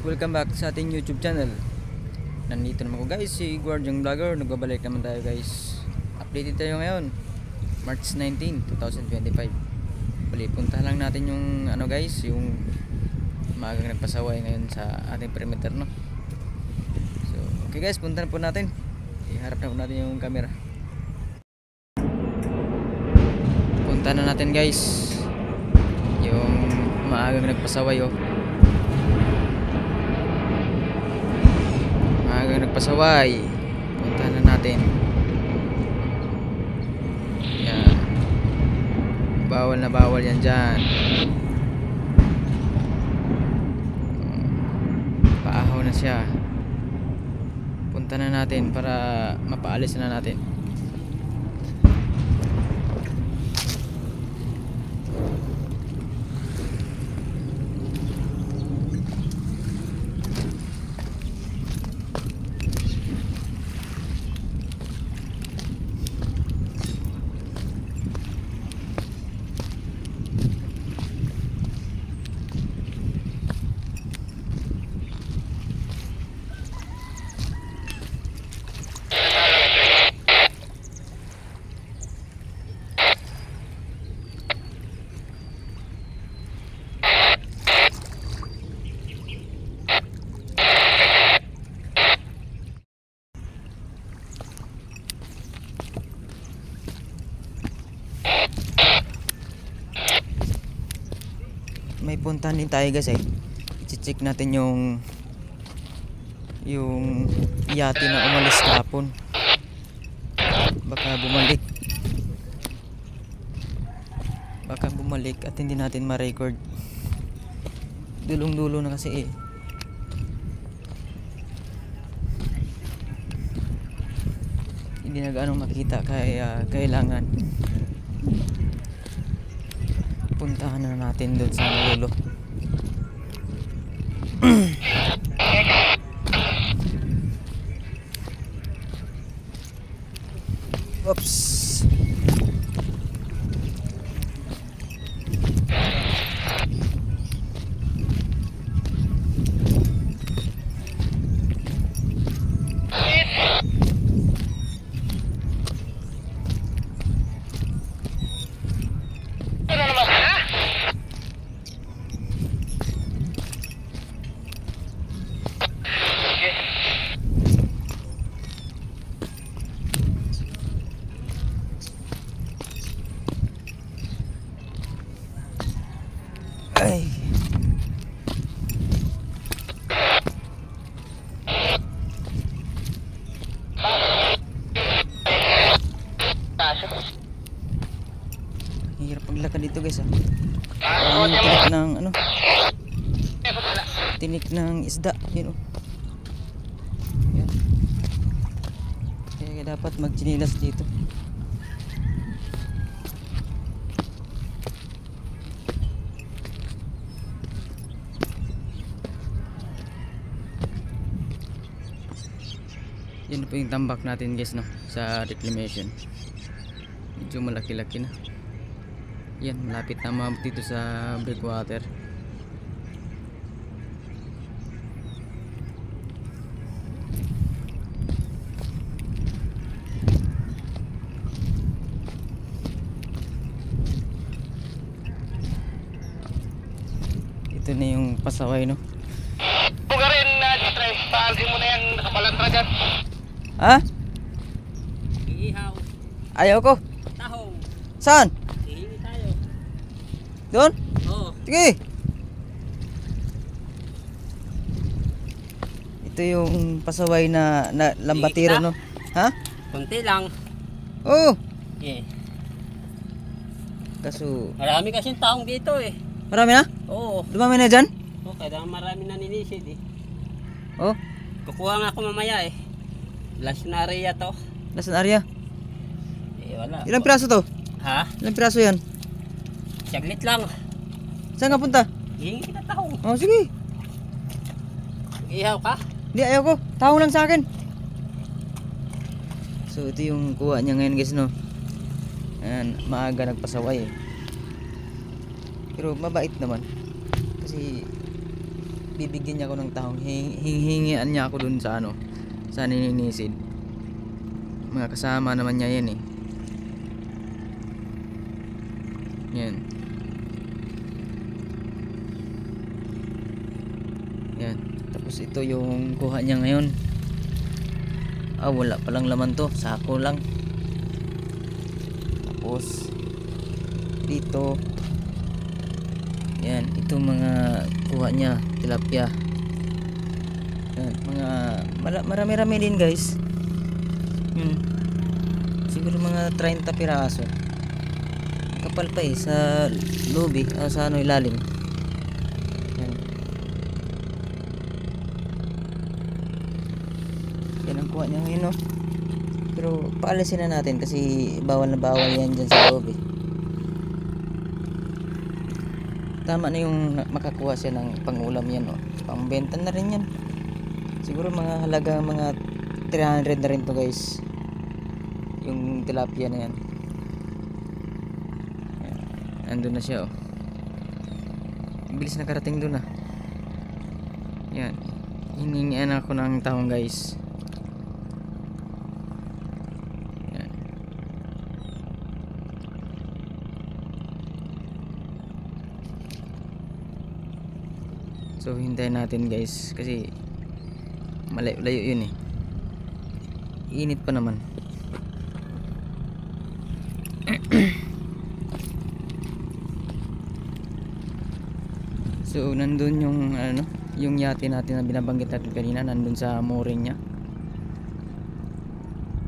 welcome back sa ating YouTube channel. Nandito naman ko guys, si Guardian Vlogger. Nagbabalik naman tayo guys. Updated tayo ngayon, March 19, 2025. Bali, punta lang natin yung ano guys, yung maagang nagpasaway ngayon sa ating perimeter, no? So, okay guys, punta na po natin. Iharap na po natin yung camera. Punta na natin guys yung maagang nagpasaway, oh. Maagang nagpasaway. Punta na natin. Yan. Bawal na bawal yan dyan. Paahaw na siya. Punta na natin para mapaalis na natin. May puntahan din tayo guys, i-check natin yung yate na umalis kahapon. Baka bumalik at hindi natin ma-record. Dulong-dulo na kasi hindi na gaano makita, kaya kailangan puntahan na natin doon sa dulo. Oops. Ay. Hirap paglakad dito guys, tinik ng ano, tinik ng isda, yun, oh. Yan. Kaya dapat magchinilas dito. Yan po yung tambak natin guys, no, sa reclamation. Medyo malaki-laki na. Yan, malapit na maabot dito sa breakwater. Ito na yung pasaway, no. Bugarin na try, paalsin mo na yung nakapalantra dyan. Ha? Iihaw. Ayaw ko. Taho. Saan? Ihingi tayo. Doon? Oo. Sige. Ito yung pasaway na lambatiro, no? Ha? Kunti lang. Oo. Eh. Kaso Marami kasing taong dito eh. marami na? Oo. Dumami na dyan? Oo, kaya marami na ninisid eh. Oh, Kukuha nga ako mamaya eh. Last na area to. nasan area? Eh wala. Ilang piraso to? Ha? Ilang piraso yan? Saglit lang. Saan ka punta? Ihingi kita tahong. Oh, sige. Ihaw ka? Hindi, ayaw ko. Tahong lang sa akin. So, ito yung kuha niya ngayon guys, no? Ayan, maaga nagpasaway eh. Pero mabait naman. Kasi bibigyan niya ako ng tahong. Hingian niya ako dun sa ano, sa nininisid. Mga kasama naman niya yan eh. Yan. Yan. Tapos ito yung kuha niya ngayon. Wala palang laman to, sako lang. Tapos dito, yan, ito mga kuha niya, tilapia. Yan, mga marami-rami din guys. Siguro mga 30 piraso. Kapal pa eh sa loob eh, sa ano ilalim. Yan. Yan ang kuha niya ngayon, no? Pero paalisin na natin kasi bawal na bawal yan dyan sa loob eh. Tama na yung makakuha siya ng pangulam yan, no? Pangbenta na rin yan. Siguro mga halaga mga 300 na rin to guys, yung tilapia na yan. Yan. Andun na siya, oh. Bilis na karating dun, ah. Yan. Hiningian ako ng tahong guys. Yan. So hintayin natin guys kasi malayo yun eh. Init pa naman. So nandun yung ano, yung yate natin na binabanggit natin kanina, nandun sa mooring niya.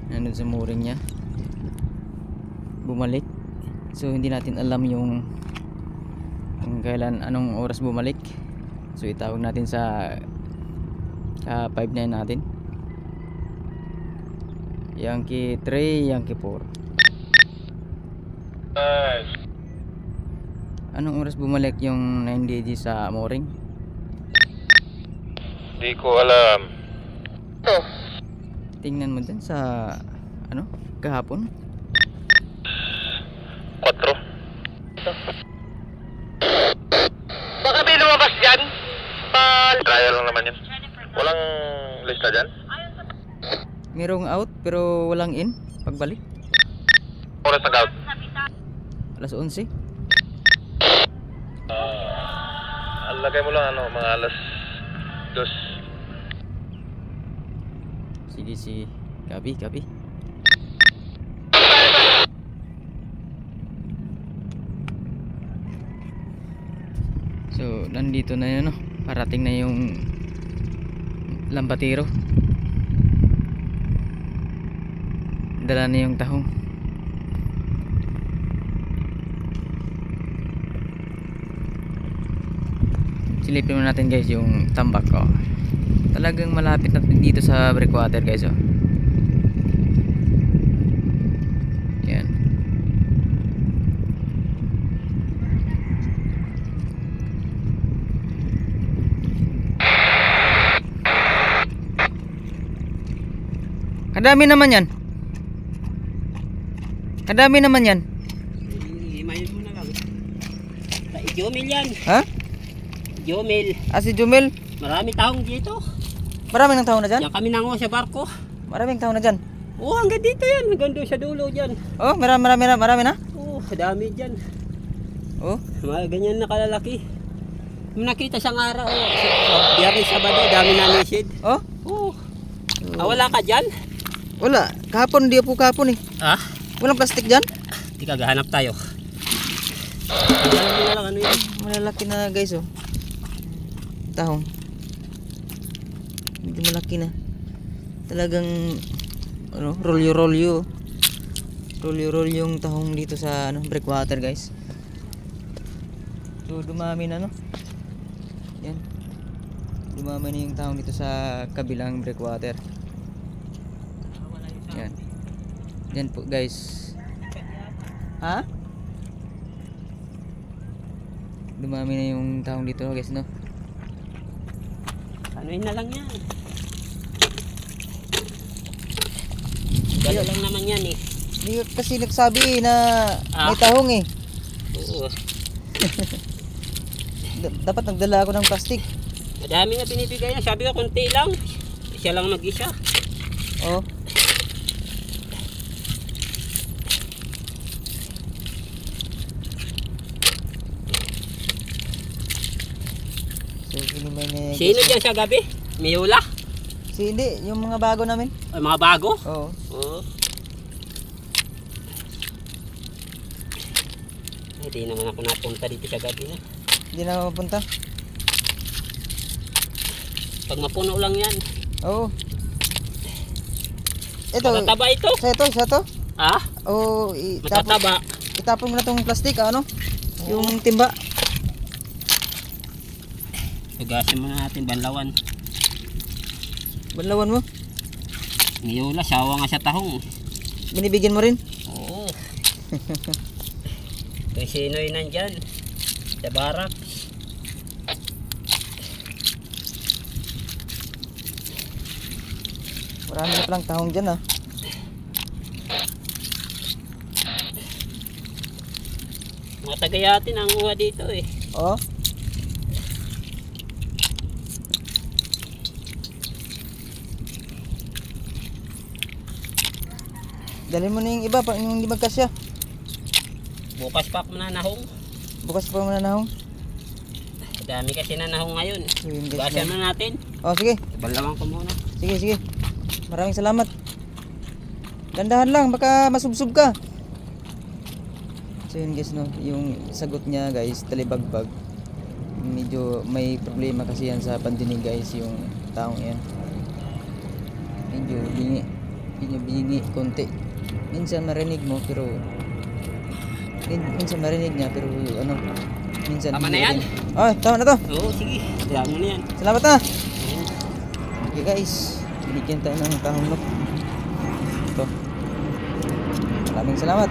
Nandun sa mooring niya. Bumalik. So hindi natin alam yung kailan, anong oras bumalik. So itawag natin sa 59 natin. Yankee 3, Yankee 4. Anong oras bumalik yung 9DG sa mooring? Di ko alam. Tingnan mo dyan sa ano, kahapon. 4. Baka may lumabas dyan. Trial lang naman yun. Walang lista dyan? Merong out pero walang in pagbalik. Oras nag-out. Alas 11. Lagay mo lang ano, mga alas 2. Sige. Copy. So nandito na yun, no? Parating na yung lambatero. Dala na yung tahong. Silipin mo natin guys yung tambak ko. Talagang malapit na dito sa breakwater guys, oh. Yan. Kadami naman yan. Imayin mo na lang. Jomel yan. Ha? Jomel. Si Jumel. Marami taong dito. Maraming ng tao na dyan? Diyan kami nango sa barko. Maraming tao na dyan. Oo, hanggang dito yan. Hanggang doon sa dulo dyan. Oh, marami na? Oo, dami dyan. Oh. Mga ganyan na kalalaki. Nung nakita siyang araw, Biyernes, Sabado, dami na nisid. Oh? Oo. Wala ka dyan? Wala. Kahapon, kahapon eh. Ah? Walang plastic dyan? Di ka, gahanap tayo. Alam mo na lang ano yun. Malalaki na guys, oh. Tahong. Medyo malaki na. Talagang ano, rolyo yung tahong dito sa ano, breakwater guys. So dumami na, no? Yan. Dumami na yung tahong dito sa kabilang breakwater. Yan. Yan po guys. Ha? Dumami na yung tahong dito guys, no? Anuin na lang yan. Galo lang naman yan eh. Hindi kasi nagsabi na may tahong eh. Oo. Dapat nagdala ako ng plastic. Madami na binibigay niya. Sabi ko, konti lang. Siya lang mag-isa. Oh. So, kinimay niya. Sino dyan sa gabi? Miyula? Si hindi, yung mga bago namin. Ay, mga bago? Oo. Oo. Hindi naman ako napunta dito sa gabi na. Hindi na mapunta. Pag mapuno lang yan. Oo. Ito. Matataba ito. Sa ito? Ah? Oo. Matataba. Itapon mo na tong plastic, ano? Yung timba. Tugasin muna natin banlawan. Banlawan mo. Miyula, sawa nga sa tahong. Binibigyan mo rin. Oo. Kung sino'y nandyan. Sa barak. Marami na palang tahong dyan, ah. Mga tagayatin ang uha dito eh. Oo. Dali mo na yung iba, yung hindi magkasya. Bukas pa ako nanahong. Bukas pa mo na nahong. Dami kasi nanahong ngayon. So, yun, guys, Tugasan na natin. Oh, sige. Banlawan ko muna. Sige, sige. Maraming salamat. Dandahan lang, baka masubsob ka. So yun guys, no, yung sagot niya guys, talibagbag. Medyo may problema kasi yan sa pandinig guys, yung taong yan. Medyo bingi konti. Minsan marinig mo pero minsan marinig niya pero ano, minsan Tama hindi na yan? rin. Oh, tama na to. Oo, sige. Kaya mo na yan. Salamat na. Okay guys, binigyan tayo ng tahong no. Ito. Maraming salamat.